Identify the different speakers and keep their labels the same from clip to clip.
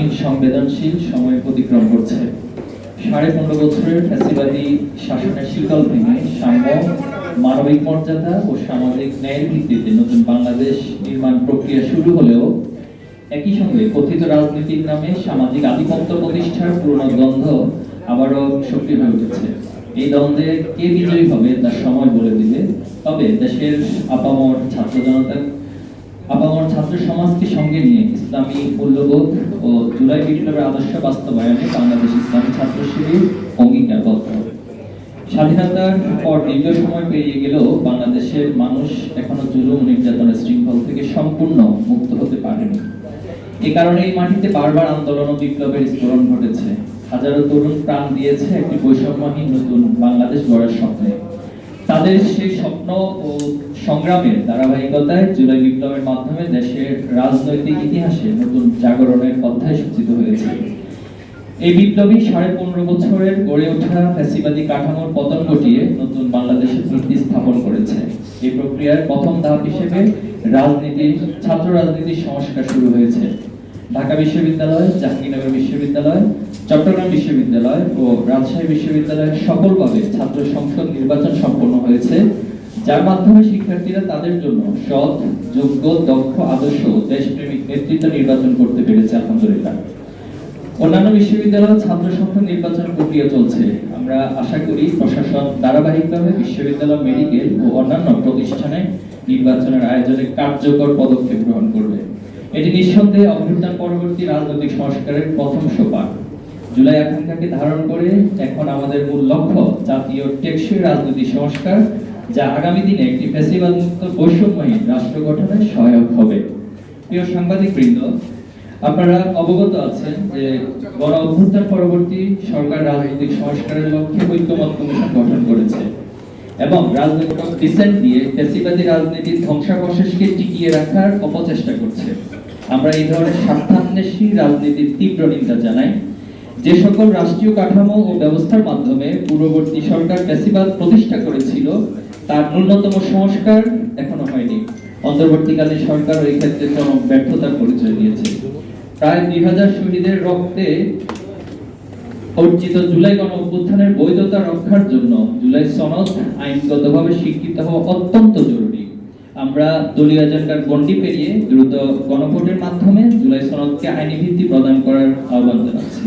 Speaker 1: কঠিন সংবেদনশীল সময় অতিক্রম করছে। 15.5 বছরের ফ্যাসিবাদী শাসনের শিকল ভেঙে সাম্য, মানবিক মর্যাদা ও সামাজিক ন্যায়ের ভিত্তিতে নতুন বাংলাদেশ নির্মাণ প্রক্রিয়া শুরু হলেও একই সঙ্গে কথিত রাজনীতির নামে সামাজিক আধিপত্য প্রতিষ্ঠার পুরনো দ্বন্দ্ব আবারও সক্রিয় হয়ে উঠেছে। এই দ্বন্দ্বে কে বিজয়ী হবে তার সময় বলে দিবে। তবে দেশের আপামর ছাত্র সমাজকে সঙ্গে নিয়ে ইসলামী মূল্যবোধ ও জুলাই বিপ্লবের আদর্শ বাস্তবায়নে বাংলাদেশ ইসলামী ছাত্র শিবির অঙ্গীকারবদ্ধ। স্বাধীনতার পর দীর্ঘ সময় পেরিয়ে গেলেও বাংলাদেশের মানুষ এখনো জুলুম নির্যাতনের শৃঙ্খল থেকে সম্পূর্ণ মুক্ত হতে পারেনি। এ কারণে এই মাটিতে বারবার আন্দোলন ও বিপ্লবের স্ফোরণ ঘটেছে। হাজারো তরুণ প্রাণ দিয়েছে একটি বৈষম্যহীন নতুন বাংলাদেশ গড়ার স্বপ্নে। তাদের সেই স্বপ্ন ও সংগ্রামের ধারাবাহিকতায় জুলাই বিপ্লবের মাধ্যমে দেশের রাজনৈতিক ইতিহাসে নতুন জাগরণের অধ্যায় সূচিত হয়েছে। এই বিপ্লবী 15.5 বছরের গড়ে ওঠা ফ্যাসিবাদী কাঠামোর পতন ঘটিয়ে নতুন বাংলাদেশের ভিত্তি স্থাপন করেছে। এই প্রক্রিয়ার প্রথম ধাপ হিসেবে ছাত্র রাজনীতির সংস্কার শুরু হয়েছে। ঢাকা বিশ্ববিদ্যালয়, জাহাঙ্গীরনগর বিশ্ববিদ্যালয়, চট্টগ্রাম বিশ্ববিদ্যালয় ও রাজশাহী বিশ্ববিদ্যালয়ের সফলভাবে ছাত্র সংসদ নির্বাচন সম্পন্ন হয়েছে, যার মাধ্যমে শিক্ষার্থীরা তাদের জন্য সৎ, যোগ্য, দক্ষ, আদর্শ ও দেশপ্রেমিক নেতৃত্ব নির্বাচন করতে পেরেছে আলহামদুলিল্লাহ। অন্যান্য বিশ্ববিদ্যালয় ছাত্র সংসদ নির্বাচন প্রক্রিয়া চলছে। আমরা আশা করি প্রশাসন ধারাবাহিকভাবে বিশ্ববিদ্যালয়, মেডিকেল ও অন্যান্য প্রতিষ্ঠানে নির্বাচনের আয়োজনে কার্যকর পদক্ষেপ গ্রহণ করবে। এটি নিঃসন্দেহে অভ্যুত্থান পরবর্তী রাজনৈতিক সংস্কারের প্রথম সোপান। জুলাই আকাঙ্ক্ষাকে ধারণ করে এখন আমাদের মূল লক্ষ্য জাতীয় টেকসই রাজনৈতিক সংস্কার, যা আগামী দিনে একটি ফ্যাসিবাদ মুক্ত বৈষম্যহীন রাষ্ট্র গঠনে সহায়ক হবে। প্রিয় সাংবাদিকবৃন্দ, আপনারা অবগত আছেন যে গণ অভ্যুত্থান পরবর্তী সরকার রাজনৈতিক সংস্কারের লক্ষ্যে ঐক্যমত কমিশন গঠন করেছে এবং রাজনৈতিক ডিসেন্ট দিয়ে ফ্যাসিবাদী রাজনীতির ধ্বংসাবশেষকে টিকিয়ে রাখার অপচেষ্টা করছে। আমরা এই ধরনের স্বার্থান্বেষী রাজনীতির তীব্র নিন্দা জানাই। যে সকল রাষ্ট্রীয় কাঠামো ও ব্যবস্থার মাধ্যমে পূর্ববর্তী সরকার ফ্যাসিবাদ প্রতিষ্ঠা করেছিল তার ন্যূনতম সংস্কার এখনো হয়নি। অন্তর্বর্তীকালীন সরকার এই ক্ষেত্রে চরম ব্যর্থতার পরিচয় দিয়েছে। প্রায় 2000 শহীদের রক্তে অর্জিত জুলাই গণ অভ্যুত্থানের বৈধতা রক্ষার জন্য জুলাই সনদ আইনগতভাবে স্বীকৃত হওয়া অত্যন্ত জরুরি। আমরা দলীয় এজেন্ডার গণ্ডি পেরিয়ে দ্রুত গণভোটের মাধ্যমে জুলাই সনদকে আইনি ভিত্তি প্রদান করার আহ্বান জানাচ্ছি।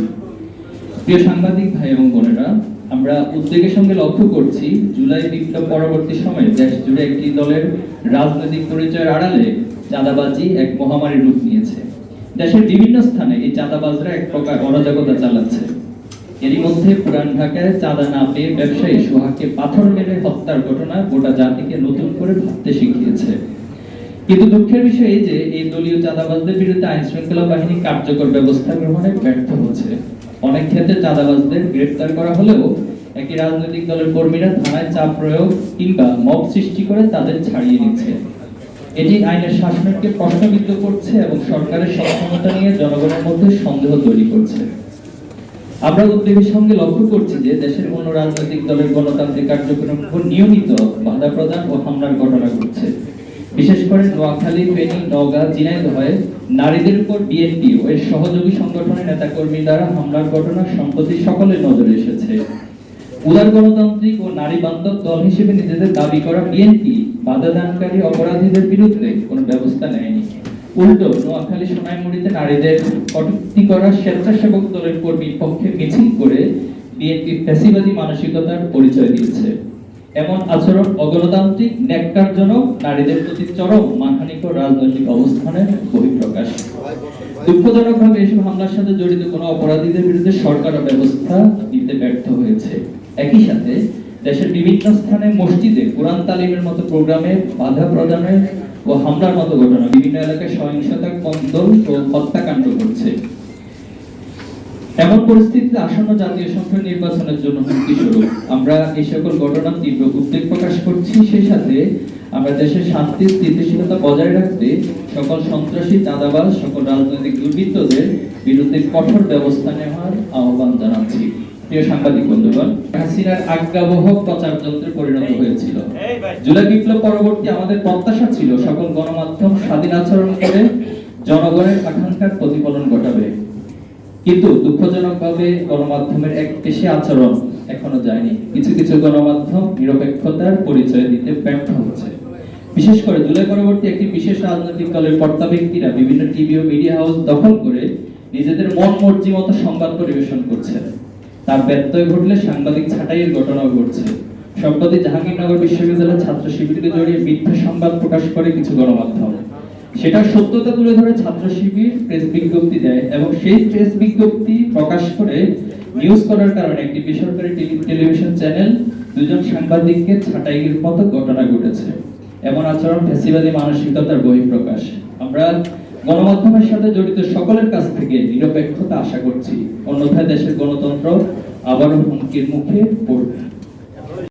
Speaker 1: প্রিয় সাংবাদিক ভাই এবং বোনেরা, আমরা উদ্বেগের সঙ্গে লক্ষ্য করছি জুলাই বিপ্লব পরবর্তী সময়ে দেশ জুড়ে একটি দলের রাজনৈতিক পরিচয়ের আড়ালে চাঁদাবাজি এক মহামারীর রূপ নিয়েছে। দেশের বিভিন্ন স্থানে এই চাঁদাবাজরা এক প্রকার অরাজকতা চালাচ্ছে। এরই মধ্যে পুরান ঢাকায় চাঁদা না পেয়ে ব্যবসায়ী সোহাগকে পাথর মেরে হত্যার ঘটনা গোটা জাতিকে নতুন করে ভাবতে শিখিয়েছে। কিন্তু দুঃখের বিষয় এই যে এই দলীয় চাঁদাবাজদের বিরুদ্ধে আইন শৃঙ্খলা বাহিনী কার্যকর ব্যবস্থা গ্রহণে ব্যর্থ হচ্ছে। অনেক ক্ষেত্রে চাঁদাবাজদের গ্রেফতার করা হলেও একই রাজনৈতিক দলের কর্মীরা থানায় চাপ প্রয়োগ কিংবা মব সৃষ্টি করে তাদের ছাড়িয়ে নিচ্ছে। এটি আইনের শাসনকে প্রশ্নবিদ্ধ করছে এবং সরকারের সক্ষমতা নিয়ে জনগণের মধ্যে সন্দেহ তৈরি করছে। আমরা উদ্বেগের সঙ্গে লক্ষ্য করছি যে দেশের অন্য রাজনৈতিক দলের গণতান্ত্রিক কার্যক্রমের উপর নিয়মিত বাধা প্রদান ও হামলার ঘটনা ঘটছে। বিশেষ করে নোয়াখালী, ফেনী, নওগাঁ, ঝিনাইদহে নারীদের উপর বিএনপি ও এর সহযোগী সংগঠনের নেতাকর্মী দ্বারা হামলার ঘটনা সম্প্রতি সকলের নজরে এসেছে। উদার গণতান্ত্রিক ও নারী বান্ধব দল হিসেবে নিজেদের দাবি করা বিএনপি বাধা দানকারী অপরাধীদের বিরুদ্ধে কোনো ব্যবস্থা নেয়নি। উল্টো নোয়াখালী, সোনাইমুড়িতে নারীদের কটূক্তি করা স্বেচ্ছাসেবক দলের কর্মীর পক্ষে মিছিল করে বিএনপি ফ্যাসিবাদী মানসিকতার পরিচয় দিয়েছে। এমন আচরণ অগণতান্ত্রিক, ন্যাক্কারজনক, নারীদের প্রতি চরম মানহানিক রাজনৈতিক অবস্থানের বহিঃপ্রকাশ। দুঃখজনকভাবে এসব হামলার সাথে জড়িত কোনো অপরাধীদের বিরুদ্ধে সরকার ব্যবস্থা নিতে ব্যর্থ হয়েছে। একই সাথে দেশের বিভিন্ন স্থানে মসজিদে কোরআন তালিমের মতো প্রোগ্রামে বাধা প্রদানের ও হামলার মতো ঘটনা বিভিন্ন এলাকায় সহিংসতা, কন্দল ও হত্যাকাণ্ড ঘটছে। এমন পরিস্থিতিতে আসন্ন জাতীয় সংসদ নির্বাচনের জন্য হুমকি স্বরূপ আমরা এই সকল ঘটনার তীব্র উদ্বেগ প্রকাশ করছি। সেই সাথে আমরা দেশের শান্তি স্থিতিশীলতা বজায় রাখতে সকল সন্ত্রাসী, চাঁদাবাজ, সকল রাজনৈতিক দুর্বৃত্তদের বিরুদ্ধে কঠোর ব্যবস্থা নেওয়ার আহ্বান জানাচ্ছি। প্রিয় সাংবাদিক বন্ধুগণ, হাসিনার আজ্ঞাবহ প্রচার যন্ত্রে পরিণত হয়েছিল। জুলাই বিপ্লব পরবর্তী আমাদের প্রত্যাশা ছিল সকল গণমাধ্যম স্বাধীন আচরণ করে জনগণের আকাঙ্ক্ষার প্রতিফলন ঘটাবে। কিন্তু দুঃখজনকভাবে গণমাধ্যমের এক পেশে আচরণ এখনো যায়নি। কিছু কিছু গণমাধ্যম নিরপেক্ষতার পরিচয় দিতে ব্যর্থ হচ্ছে। বিশেষ করে জুলাই পরবর্তী একটি বিশেষ রাজনৈতিক দলের কর্তা ব্যক্তিরা বিভিন্ন টিভি ও মিডিয়া হাউস দখল করে নিজেদের মন মর্জি মতো সংবাদ পরিবেশন করছে। তার ব্যত্যয় ঘটলে সাংবাদিক ছাঁটাইয়ের ঘটনাও ঘটছে। সম্প্রতি জাহাঙ্গীরনগর বিশ্ববিদ্যালয়ের ছাত্র শিবিরকে জড়িয়ে মিথ্যা সংবাদ প্রকাশ করে কিছু গণমাধ্যম। সেটার সত্যতা তুলে ধরে ছাত্র শিবির প্রেস বিজ্ঞপ্তি দেয় এবং সেই প্রেস বিজ্ঞপ্তি প্রকাশ করে নিউজ করার কারণে একটি বেসরকারি টেলিভিশন চ্যানেল দুজন সাংবাদিককে ছাঁটাইয়ের মতো ঘটনা ঘটেছে। এমন আচরণ ফ্যাসিবাদী মানসিকতার বহিঃপ্রকাশ। আমরা গণমাধ্যমের সাথে জড়িত সকলের কাছ থেকে নিরপেক্ষতা আশা করছি, অন্যথায় দেশের গণতন্ত্র আবারও হুমকির মুখে পড়বে।